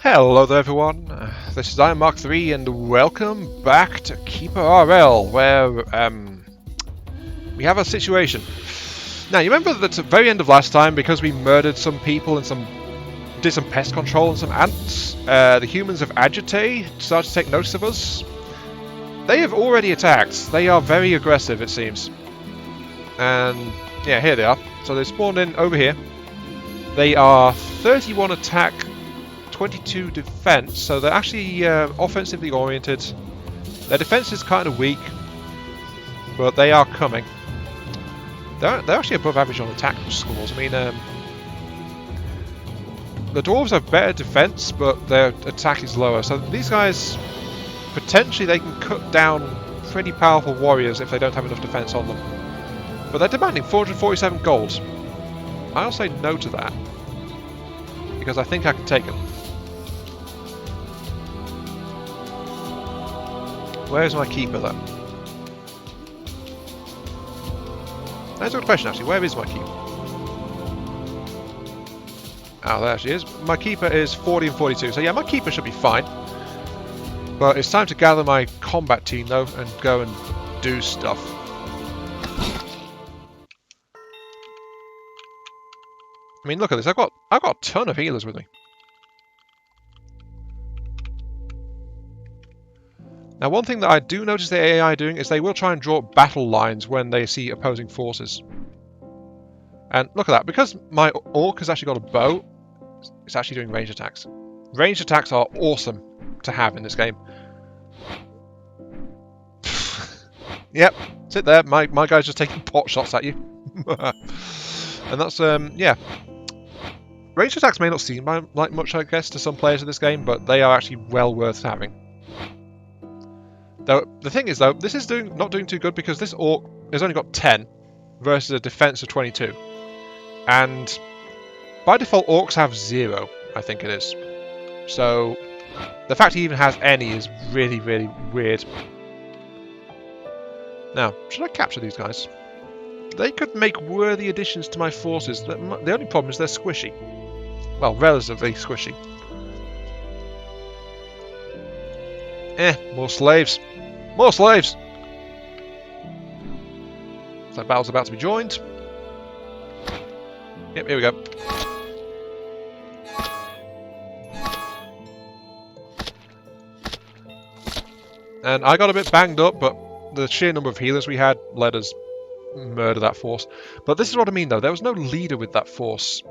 Hello there everyone, this is Iron Mark 3 and welcome back to Keeper RL, where we have a situation. Now you remember that at the very end of last time, because we murdered some people and did some pest control and some ants, the humans of Agite started to take notice of us. They have already attacked. They are very aggressive, it seems. And yeah, here they are. So they spawned in over here. They are 31 attack, 22 defense, so they're actually offensively oriented. Their defense is kind of weak, but they are coming. They're actually above average on attack scores. I mean, the dwarves have better defense, but their attack is lower. So these guys, potentially they can cut down pretty powerful warriors if they don't have enough defense on them. But they're demanding 447 gold. I'll say no to that, because I think I can take them. Where's my keeper then? That's a good question actually, where is my keeper? Oh, there she is. My keeper is 40 and 42, so yeah, my keeper should be fine. But it's time to gather my combat team though, and go and do stuff. I mean, look at this, I've got a ton of healers with me. Now, one thing that I do notice the AI doing is they will try and draw battle lines when they see opposing forces. And look at that, because my orc has actually got a bow, it's actually doing ranged attacks. Ranged attacks are awesome to have in this game. Yep, sit there, my guy's just taking pot shots at you. And that's, yeah. Ranged attacks may not seem like much, I guess, to some players of this game, but they are actually well worth having. Though the thing is, though, this is not doing too good because this orc has only got 10 versus a defense of 22, and by default orcs have 0, I think it is. So the fact he even has any is really, really weird. Now, should I capture these guys? They could make worthy additions to my forces. The only problem is they're squishy. Well, relatively squishy. More slaves. More slaves! So battle's about to be joined. Yep, here we go. And I got a bit banged up, but the sheer number of healers we had let us murder that force. But this is what I mean though, there was no leader with that force,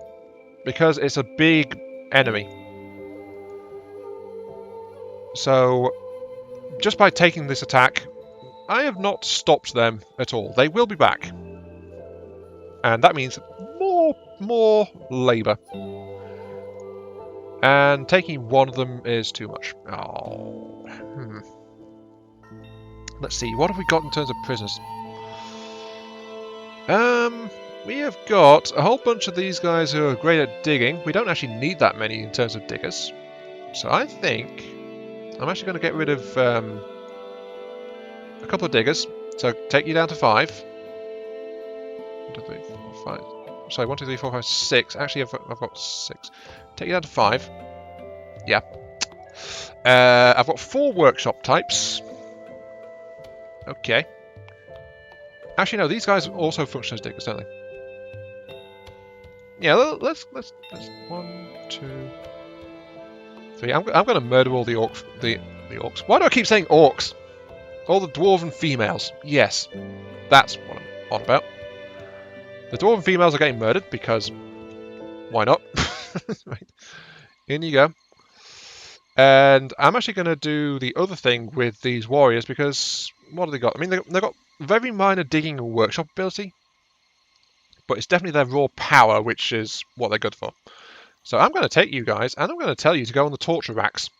because it's a big enemy. So just by taking this attack, I have not stopped them at all. They will be back. And that means more labour. And taking one of them is too much. Oh. Let's see, what have we got in terms of prisoners? We have got a whole bunch of these guys who are great at digging. We don't actually need that many in terms of diggers. So I think I'm actually going to get rid of a couple of diggers. So take you down to 5. 1, 2, 3, 4, 5. Sorry, 1, 2, 3, 4, 5, 6. Actually, I've got 6. Take you down to 5. Yeah. I've got 4 workshop types. Okay. Actually, no. These guys also function as diggers, don't they? Yeah. Let's 1, 2, 3. I'm going to murder all the orcs. The orcs. Why do I keep saying orcs? All the dwarven females. Yes, that's what I'm on about. The dwarven females are getting murdered because why not? Right. In you go. And I'm actually going to do the other thing with these warriors because what have they got? I mean, they've got very minor digging and workshop ability, but it's definitely their raw power which is what they're good for. So I'm going to take you guys and I'm going to tell you to go on the torture racks.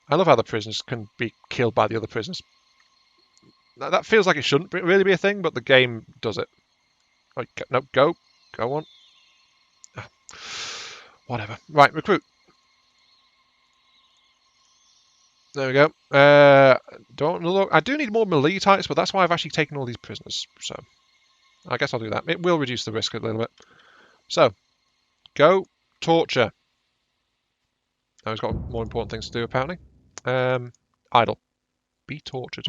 I love how the prisoners can be killed by the other prisoners. Now, that feels like it shouldn't really be a thing, but the game does it. Oh, no, go on. Whatever. Right, recruit. There we go. Don't look. I do need more melee types, but that's why I've actually taken all these prisoners. So I guess I'll do that. It will reduce the risk a little bit. So, go torture. Now he's got more important things to do, apparently. Idle. Be tortured.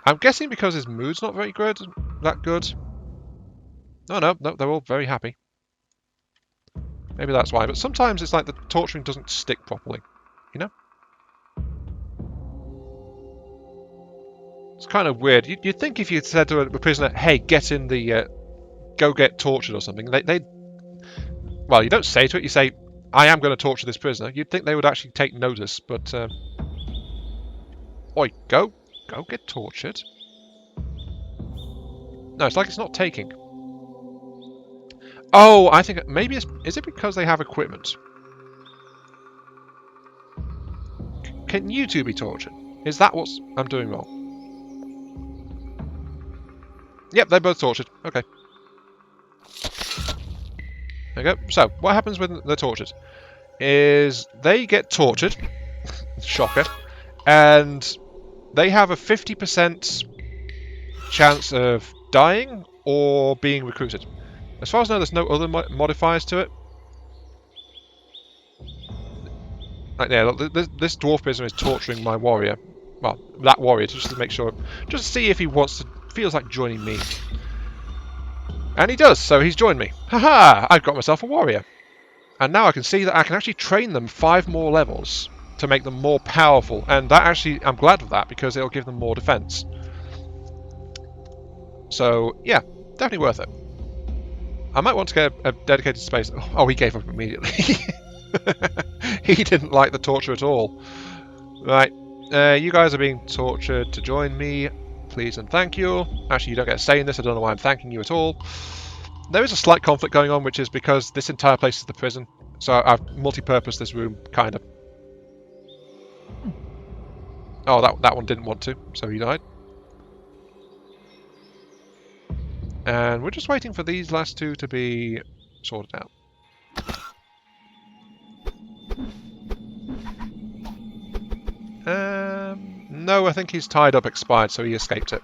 I'm guessing because his mood's not very good. That good. No, they're all very happy. Maybe that's why. But sometimes it's like the torturing doesn't stick properly. You know? It's kind of weird. You'd think if you said to a prisoner, hey, get in the... go get tortured or something, they'd... Well, you don't say to it, you say, I am going to torture this prisoner. You'd think they would actually take notice, but... Oi, go get tortured. No, it's like it's not taking. Oh, I think maybe it's... Is it because they have equipment? Can you two be tortured? Is that what I'm doing wrong? Yep, they're both tortured. Okay. There you go. So, what happens when they're tortured? Is they get tortured. Shocker. And they have a 50% chance of dying or being recruited. As far as I know, there's no other modifiers to it. Like, yeah, look, this dwarf prisoner is torturing my warrior. Well, that warrior, just to make sure, just to see if he feels like joining me. And he does, so he's joined me. Haha! I've got myself a warrior. And now I can see that I can actually train them 5 more levels to make them more powerful. And that actually, I'm glad of that, because it'll give them more defense. So, yeah, definitely worth it. I might want to get a dedicated space. Oh, he gave up immediately. He didn't like the torture at all. Right, you guys are being tortured to join me. Please and thank you. Actually, you don't get a say in this. I don't know why I'm thanking you at all. There is a slight conflict going on, which is because this entire place is the prison. So I've multi-purposed this room, kind of. Oh, that one didn't want to, so he died. And we're just waiting for these last two to be sorted out. No, I think he's tied up expired, so he escaped it.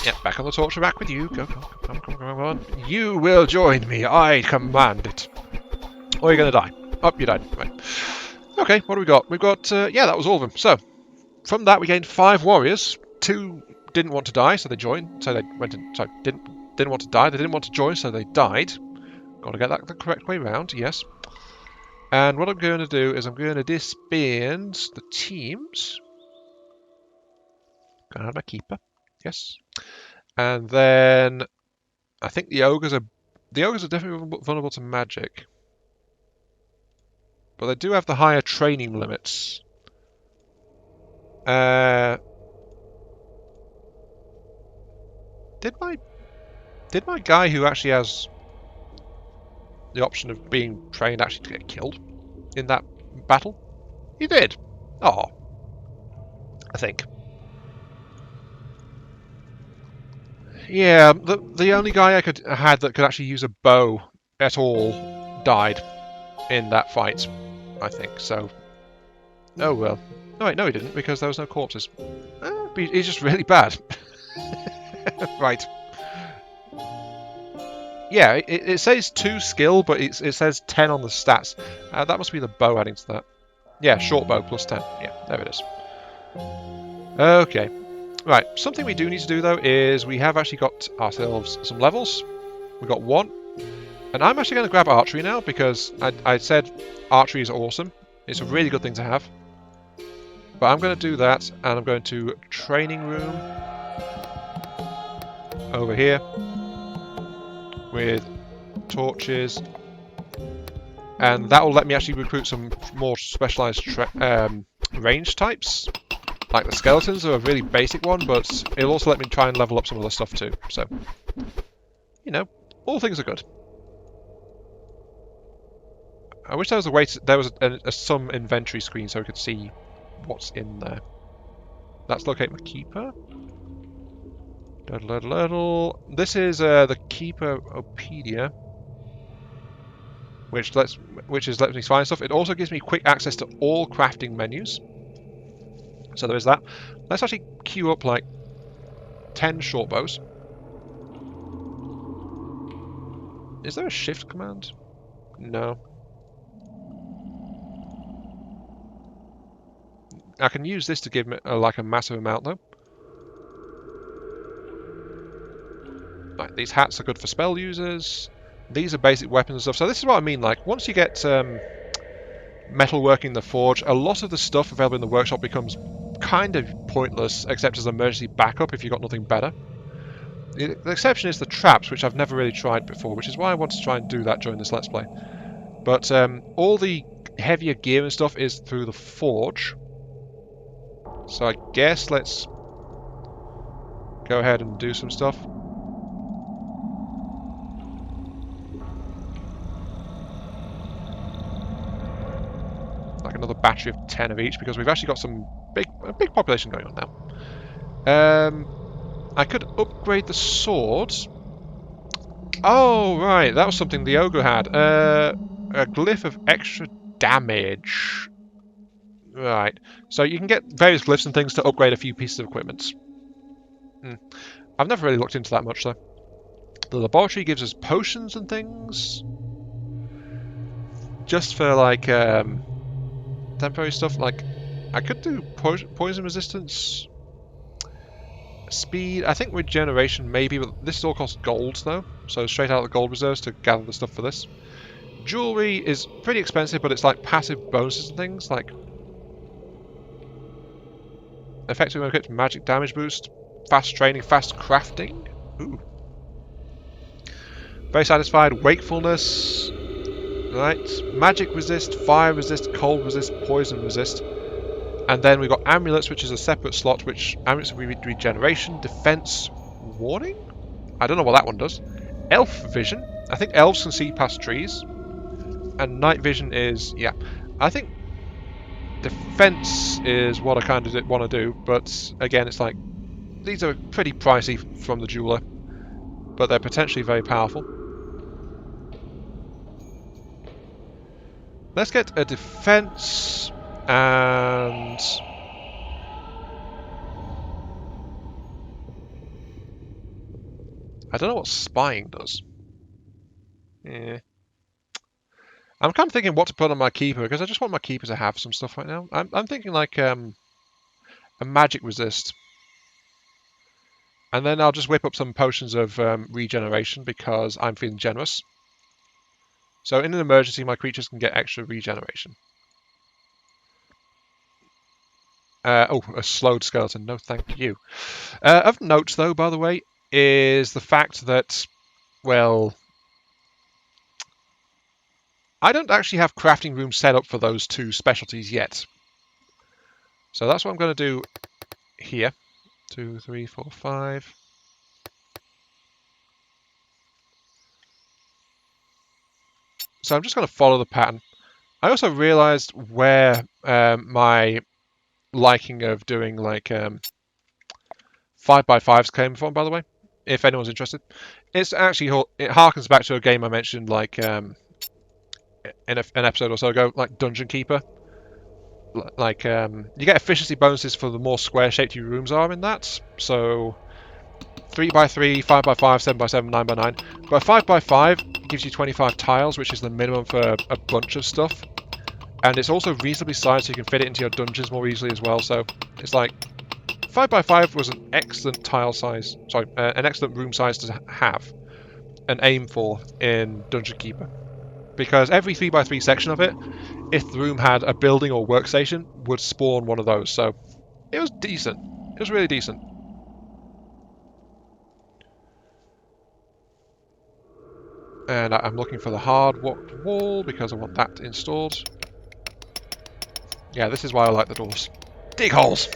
Yeah, back on the torture rack with you. Go, come on. You will join me. I command it. Or you're going to die. Oh, you died. Right. Okay, what do we got? We've got, yeah, that was all of them. So, from that we gained 5 warriors. 2 didn't want to die, so they joined. So they went in, sorry, didn't want to die. They didn't want to join, so they died. Got to get that the correct way round, yes. And what I'm going to do is I'm going to disband the teams. Gonna have my keeper, yes. And then I think the ogres are definitely vulnerable to magic, but they do have the higher training limits. Did my guy who actually has the option of being trained actually get killed in that battle? He did. Oh, I think. Yeah, the only guy I had that could actually use a bow at all died in that fight, I think. So, oh well. No, wait, no, he didn't, because there was no corpses. He's just really bad. Right. Yeah, it says 2 skill, but it says 10 on the stats. That must be the bow adding to that. Yeah, short bow plus 10. Yeah, there it is. Okay. Right, something we do need to do, though, is we have actually got ourselves some levels. We got 1. And I'm actually going to grab archery now, because I said archery is awesome. It's a really good thing to have. But I'm going to do that, and I'm going to training room over here with torches, and that will let me actually recruit some more specialized range types. Like the skeletons are a really basic one, but it'll also let me try and level up some other stuff too. So, you know, all things are good. I wish there was a way to, there was some inventory screen so we could see what's in there. Let's locate my keeper. This is the Keeperopedia, which lets me find stuff. It also gives me quick access to all crafting menus. So there is that. Let's actually queue up like 10 short bows. Is there a shift command? No. I can use this to give me like a massive amount though. Right, these hats are good for spell users. These are basic weapons and stuff. So this is what I mean, like, once you get metalworking in the forge, a lot of the stuff available in the workshop becomes kind of pointless, except as an emergency backup if you've got nothing better. The exception is the traps, which I've never really tried before, which is why I want to try and do that during this Let's Play. But all the heavier gear and stuff is through the forge. So I guess let's go ahead and do some stuff. Like another battery of 10 of each, because we've actually got some a big population going on now. I could upgrade the swords. Oh, right, that was something the ogre had. A glyph of extra damage. Right, so you can get various glyphs and things to upgrade a few pieces of equipment. I've never really looked into that much, though. The laboratory gives us potions and things. Just for, like, temporary stuff. Like, I could do poison resistance. Speed, I think regeneration maybe, but this all costs gold though, so straight out of the gold reserves to gather the stuff for this. Jewelry is pretty expensive, but it's like passive bonuses and things, like effective when equipped magic damage boost, fast training, fast crafting. Ooh. Very satisfied. Wakefulness. Right. Magic resist, fire resist, cold resist, poison resist. And then we've got amulets, which is a separate slot, which amulets regeneration, defense, warning? I don't know what that one does. Elf vision. I think elves can see past trees. And night vision is, yeah. I think defense is what I kind of want to do, but again, it's like, these are pretty pricey from the jeweler, but they're potentially very powerful. Let's get a defense. And I don't know what spying does. Yeah. I'm kind of thinking what to put on my keeper, because I just want my keeper to have some stuff right now. I'm thinking like a magic resist. And then I'll just whip up some potions of regeneration because I'm feeling generous. So in an emergency, my creatures can get extra regeneration. Oh, a slowed skeleton. No, thank you. Of note, though, by the way, is the fact that, well, I don't actually have crafting rooms set up for those two specialties yet. So that's what I'm going to do here. 2, 3, 4, 5. So I'm just going to follow the pattern. I also realized where my liking of doing like 5x5s came from, by the way, if anyone's interested. It's actually, it harkens back to a game I mentioned like in an episode or so ago, like Dungeon Keeper. Like you get efficiency bonuses for the more square-shaped your rooms are in that. So 3x3, 5x5, 7x7, 9x9. But 5x5 gives you 25 tiles, which is the minimum for a bunch of stuff. And it's also reasonably sized, so you can fit it into your dungeons more easily as well. So it's like 5x5 was an excellent tile size, sorry, an excellent room size to have and aim for in Dungeon Keeper, because every 3x3 section of it, if the room had a building or workstation, would spawn one of those. So it was decent. It was really decent. And I'm looking for the hard wall because I want that installed. Yeah, this is why I like the doors. Dig holes!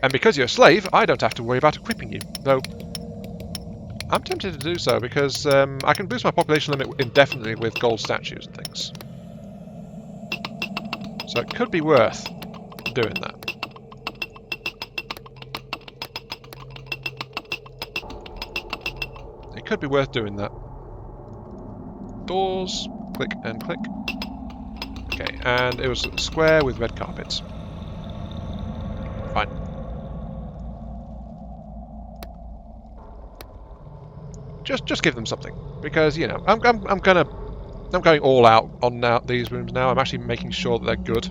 And because you're a slave, I don't have to worry about equipping you. Though, I'm tempted to do so because I can boost my population limit indefinitely with gold statues and things. So it could be worth doing that. It could be worth doing that. Doors, click and click. Okay, and it was a square with red carpets. Fine. Just give them something, because you know I'm going all out on these rooms now. I'm actually making sure that they're good,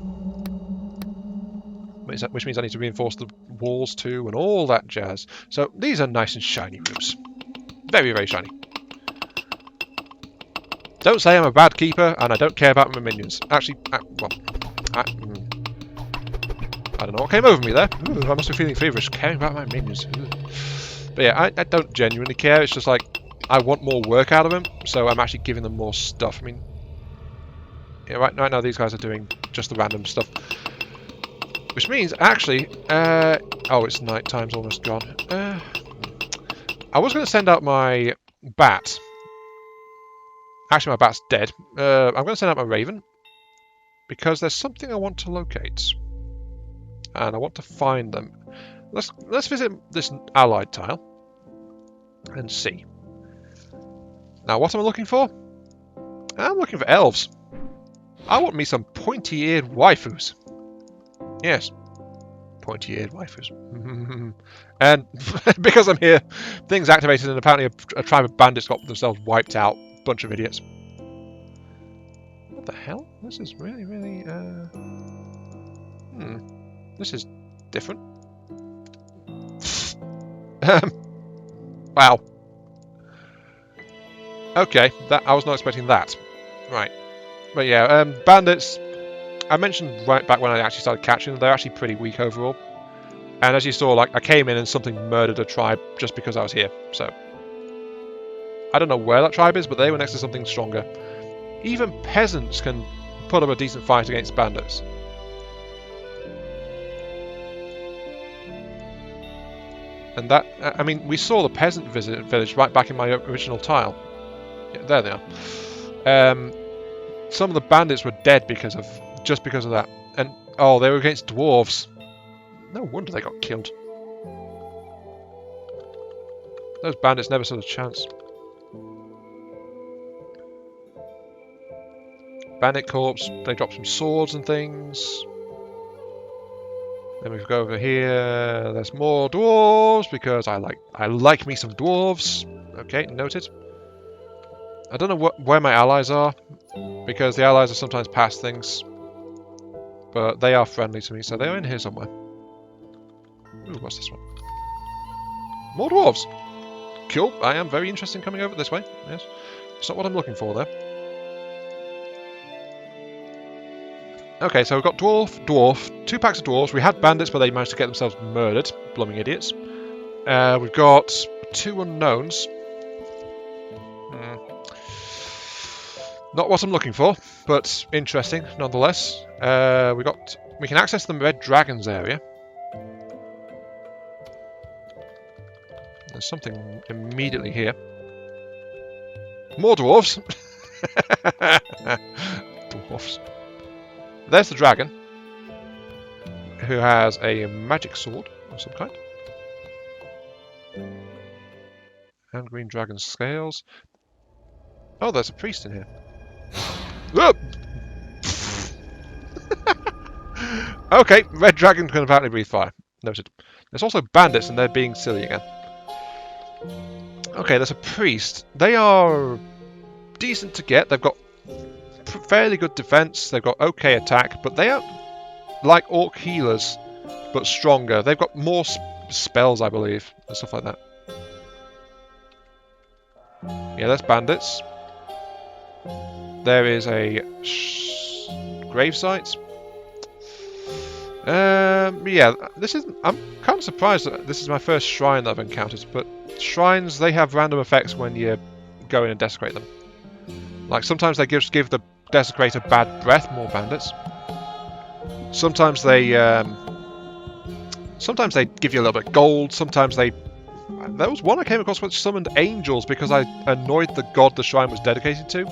which means I need to reinforce the walls too and all that jazz. So these are nice and shiny rooms, very very shiny. Don't say I'm a bad keeper and I don't care about my minions. Actually, well, I don't know what came over me there. Ooh, I must be feeling feverish, caring about my minions. Ooh. But yeah, I don't genuinely care. It's just like I want more work out of them, so I'm actually giving them more stuff. I mean, yeah, right now these guys are doing just the random stuff, which means actually, oh, it's night time's almost gone. I was going to send out my bat. Actually, my bat's dead. I'm going to send out my raven because there's something I want to locate, and I want to find them. Let's visit this allied tile and see. Now, what am I looking for? I'm looking for elves. I want me some pointy-eared waifus. Yes, pointy-eared waifus. And because I'm here, things activated, and apparently a tribe of bandits got themselves wiped out. Bunch of idiots. What the hell? This is really, really, this is different. Wow. Okay, I was not expecting that. Right. But yeah, bandits, I mentioned right back when I actually started catching them, they're actually pretty weak overall. And as you saw, like, I came in and something murdered a tribe just because I was here, so. I don't know where that tribe is, but they were next to something stronger. Even peasants can put up a decent fight against bandits. And that, I mean, we saw the peasant village right back in my original tile. Yeah, there they are. Some of the bandits were dead just because of that. And, oh, they were against dwarves. No wonder they got killed. Those bandits never stood a chance. Bandit corpse, they drop some swords and things. Then we go over here, there's more dwarves, because I like me some dwarves. Okay, noted. I don't know where my allies are, because the allies are sometimes past things. But they are friendly to me, so they are in here somewhere. Ooh, what's this one? More dwarves! Cool, I am very interested in coming over this way, yes. It's not what I'm looking for there. Okay, so we've got dwarf, 2 packs of dwarves. We had bandits, but they managed to get themselves murdered. Blooming idiots. We've got 2 unknowns. Not what I'm looking for, but interesting nonetheless. We can access the Red Dragons area. There's something immediately here. More dwarves. Dwarves. There's the dragon, who has a magic sword of some kind. And green dragon scales. Oh, there's a priest in here. Okay, red dragon can apparently breathe fire. Noted. There's also bandits, and they're being silly again. Okay, there's a priest. They are decent to get. They've got fairly good defense, they've got okay attack, but they are like orc healers, but stronger. They've got more spells, I believe, and stuff like that. Yeah, there's bandits. There is a gravesite. Yeah, I'm kind of surprised that this is my first shrine that I've encountered, but shrines, they have random effects when you go in and desecrate them. Like, sometimes they just give the desecrator bad breath, more bandits. Sometimes they give you a little bit of gold. Sometimes there was one I came across which summoned angels because I annoyed the god the shrine was dedicated to,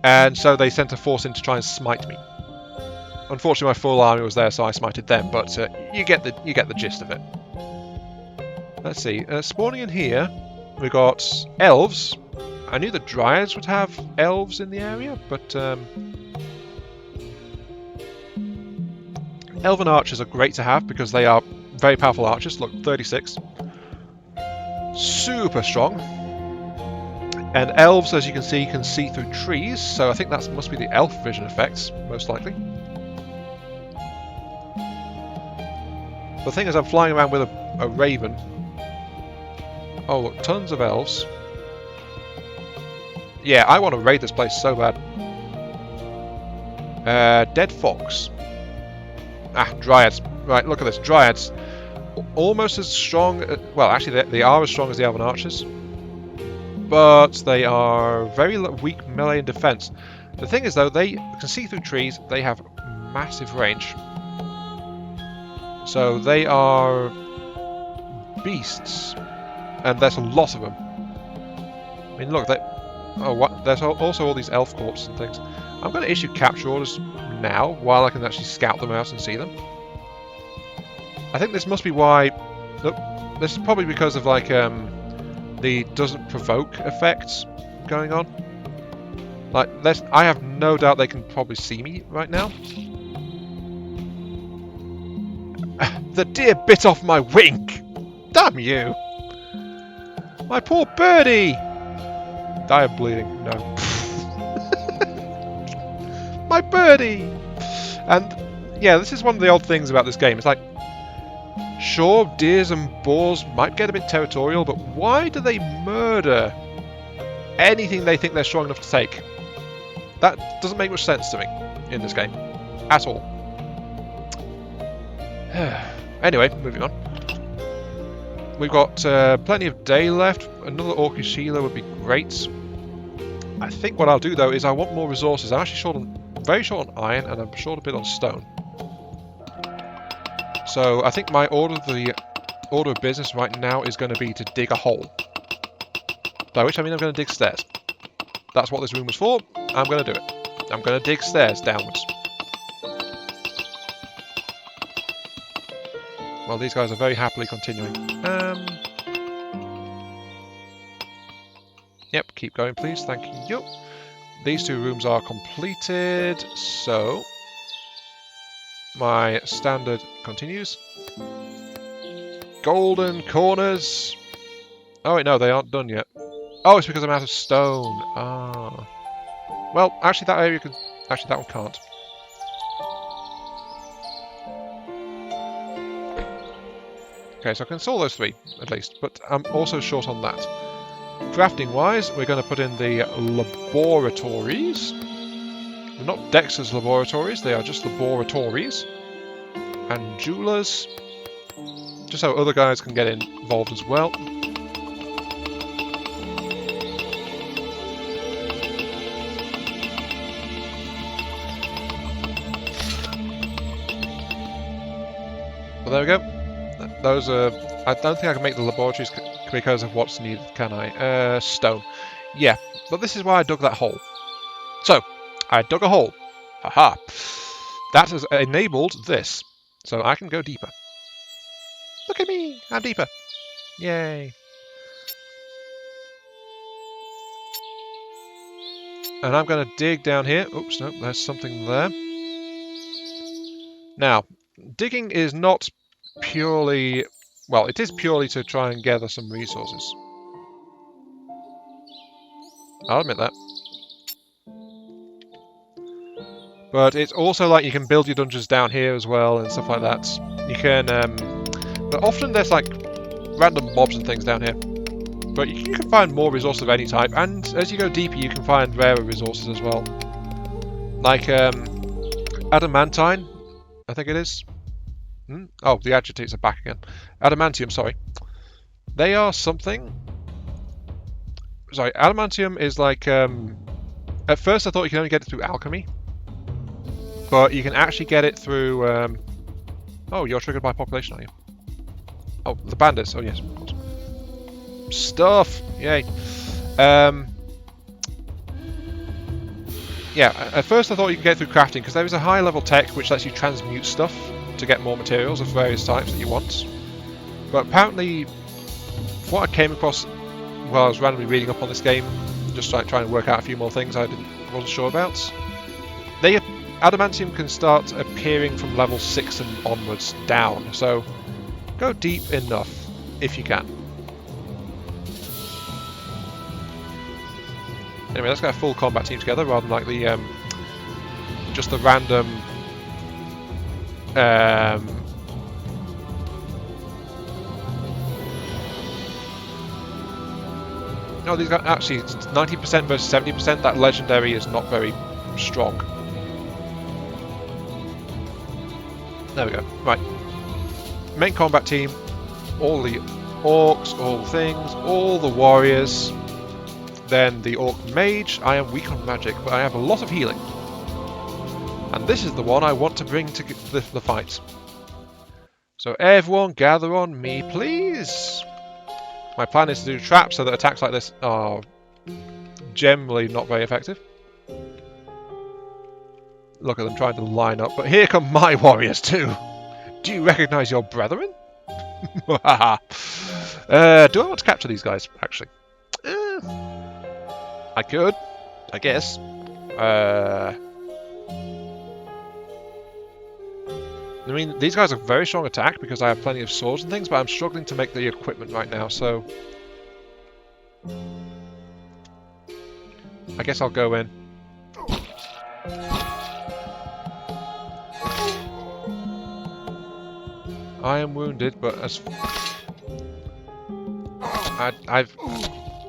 and so they sent a force in to try and smite me. Unfortunately, my full army was there, so I smited them. But you get the gist of it. Let's see. Spawning in here, we got elves. I knew the Dryads would have elves in the area, but Elven archers are great to have because they are very powerful archers. Look, 36. Super strong. And elves, as you can see through trees, so I think that must be the elf vision effects, most likely. The thing is, I'm flying around with a raven. Oh, look, tons of elves. Yeah, I want to raid this place so bad. Dead fox. Ah, dryads. Right, look at this. Dryads. Almost as strong... well, actually, they are as strong as the elven archers. But they are very weak melee and defense. The thing is, though, they can see through trees. They have massive range. So they are beasts. And there's a lot of them. I mean, look, there's also all these elf corpses and things. I'm going to issue capture orders now, while I can actually scout them out and see them. I think this must be why... Look, this is probably because of, like, the doesn't provoke effects going on. Like, I have no doubt they can probably see me right now. The deer bit off my wing! Damn you! My poor birdie! Die of bleeding. No. My birdie! And, yeah, this is one of the odd things about this game. It's like, sure, deers and boars might get a bit territorial, but why do they murder anything they think they're strong enough to take? That doesn't make much sense to me in this game. At all. Anyway, moving on. We've got plenty of day left. Another Orcish Sheila would be great. I think what I'll do, though, is I want more resources. I'm actually very short on iron, and I'm short a bit on stone. So I think my order of business right now is going to be to dig a hole. By which I mean I'm going to dig stairs. That's what this room was for. I'm going to do it. I'm going to dig stairs downwards. Well, these guys are very happily continuing. Yep, keep going, please. Thank you. These two rooms are completed, so my standard continues. Golden corners. Oh wait, no, they aren't done yet. Oh, it's because I'm out of stone. Ah. Well, actually, that area can. Actually, that one can't. Okay, so I can solve those three at least, but I'm also short on that. Crafting-wise, we're going to put in the laboratories. They're not Dexter's laboratories, they are just laboratories. And jewelers, just so other guys can get involved as well. Well, there we go. Those are... I don't think I can make the laboratories because of what's needed, can I? Stone. Yeah, but this is why I dug that hole. So, I dug a hole. Haha. That has enabled this. So I can go deeper. Look at me! I'm deeper. Yay. And I'm going to dig down here. Oops, no, there's something there. Now, digging is not purely... Well, it is purely to try and gather some resources. I'll admit that. But it's also like you can build your dungeons down here as well and stuff like that. You can... but often there's like random mobs and things down here. But you can find more resources of any type, and as you go deeper you can find rarer resources as well. Like adamantine, I think it is. Oh, the agitates are back again. Adamantium, sorry. They are something... Sorry, adamantium is like... At first I thought you could only get it through alchemy. But you can actually get it through... Oh, you're triggered by population, are you? Oh, the bandits. Oh, yes, of course. Stuff! Yay. Yeah, at first I thought you could get it through crafting, because there is a high level tech which lets you transmute stuff to get more materials of various types that you want. But apparently, what I came across while I was randomly reading up on this game, just trying to work out a few more things I wasn't sure about, they adamantium can start appearing from level 6 and onwards down, so go deep enough if you can. Anyway, let's get a full combat team together rather than like the just the random no, these guys actually 90% versus 70%. That legendary is not very strong. There we go. Right. Main combat team. All the orcs, all the things, all the warriors. Then the orc mage. I am weak on magic, but I have a lot of healing. And this is the one I want to bring to the fight. So everyone gather on me, please. My plan is to do traps so that attacks like this are generally not very effective. Look at them trying to line up, but here come my warriors too. Do you recognise your brethren? Do I want to capture these guys, actually? I could, I guess. I mean, these guys are very strong attack because I have plenty of swords and things, but I'm struggling to make the equipment right now, so... I guess I'll go in. I am wounded, but as... I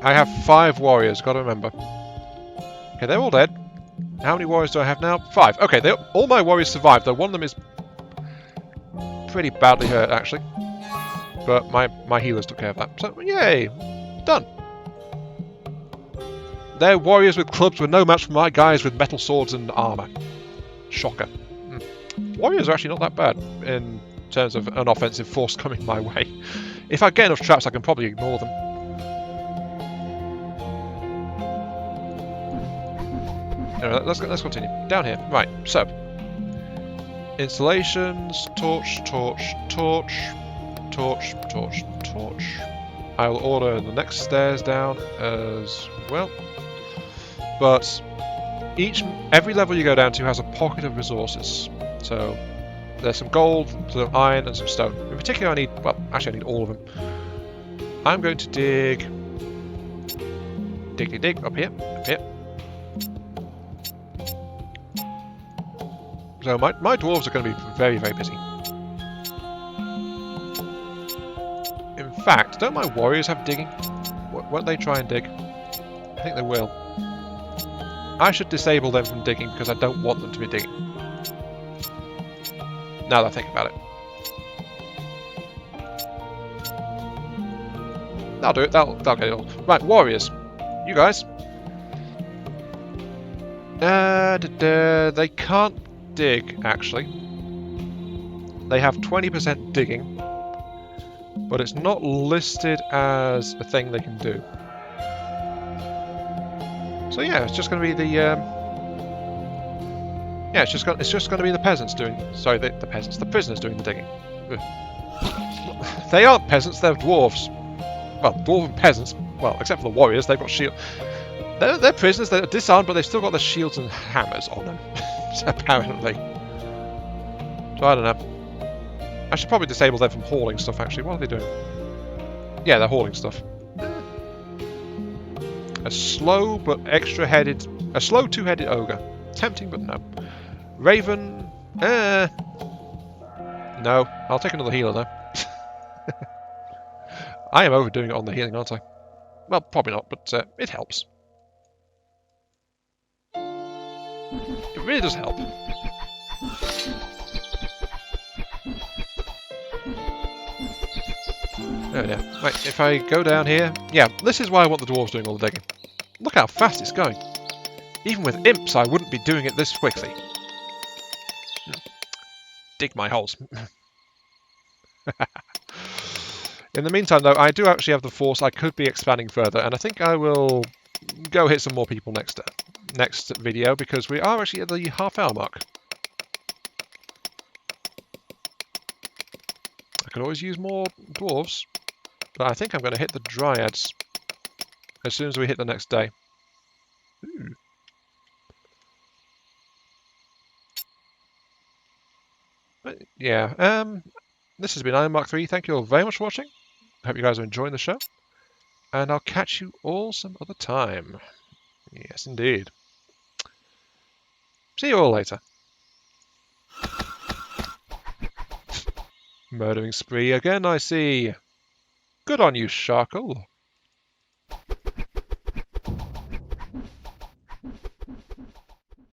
have 5 warriors, gotta remember. Okay, they're all dead. How many warriors do I have now? 5. Okay, all my warriors survived, though one of them is pretty badly hurt, actually. But my healers took care of that. So, yay! Done! Their warriors with clubs were no match for my guys with metal swords and armour. Shocker. Warriors are actually not that bad in terms of an offensive force coming my way. If I get enough traps, I can probably ignore them. Anyway, let's continue. Down here. Right, so. Installations, torch, torch, torch, torch, torch, torch. I will order the next stairs down as well. But every level you go down to has a pocket of resources. So there's some gold, some iron, and some stone. In particular, I need all of them. I'm going to dig up here, up here. So my dwarves are going to be very, very busy. In fact, don't my warriors have digging? Won't they try and dig? I think they will. I should disable them from digging because I don't want them to be digging. Now that I think about it. That'll do it. That'll get it all. Right, warriors. You guys. They can't dig, actually. They have 20% digging, but it's not listed as a thing they can do. So yeah, it's just going to be the yeah, it's just going to be the peasants doing. Sorry, the peasants, the prisoners doing the digging. They aren't peasants; they're dwarves. Well, dwarven peasants. Well, except for the warriors, they've got shield. They're prisoners. They're disarmed, but they've still got their shields and hammers on them. Apparently. So I don't know. I should probably disable them from hauling stuff. Actually, what are they doing? Yeah, they're hauling stuff. A slow but extra-headed... A slow two-headed ogre. Tempting, but no. Raven... No. I'll take another healer, though. I am overdoing it on the healing, aren't I? Well, probably not, but it helps. It really does help. Oh yeah. Right, if I go down here... Yeah, this is why I want the dwarves doing all the digging. Look how fast it's going. Even with imps, I wouldn't be doing it this quickly. Dig my holes. In the meantime, though, I do actually have the force. I could be expanding further, and I think I will go hit some more people next video, because we are actually at the half-hour mark. I could always use more dwarves, but I think I'm going to hit the dryads as soon as we hit the next day. Ooh. But yeah, this has been Iron Mark 3. Thank you all very much for watching. I hope you guys are enjoying the show. And I'll catch you all some other time. Yes, indeed. See you all later. Murdering spree again, I see. Good on you, Sharkle.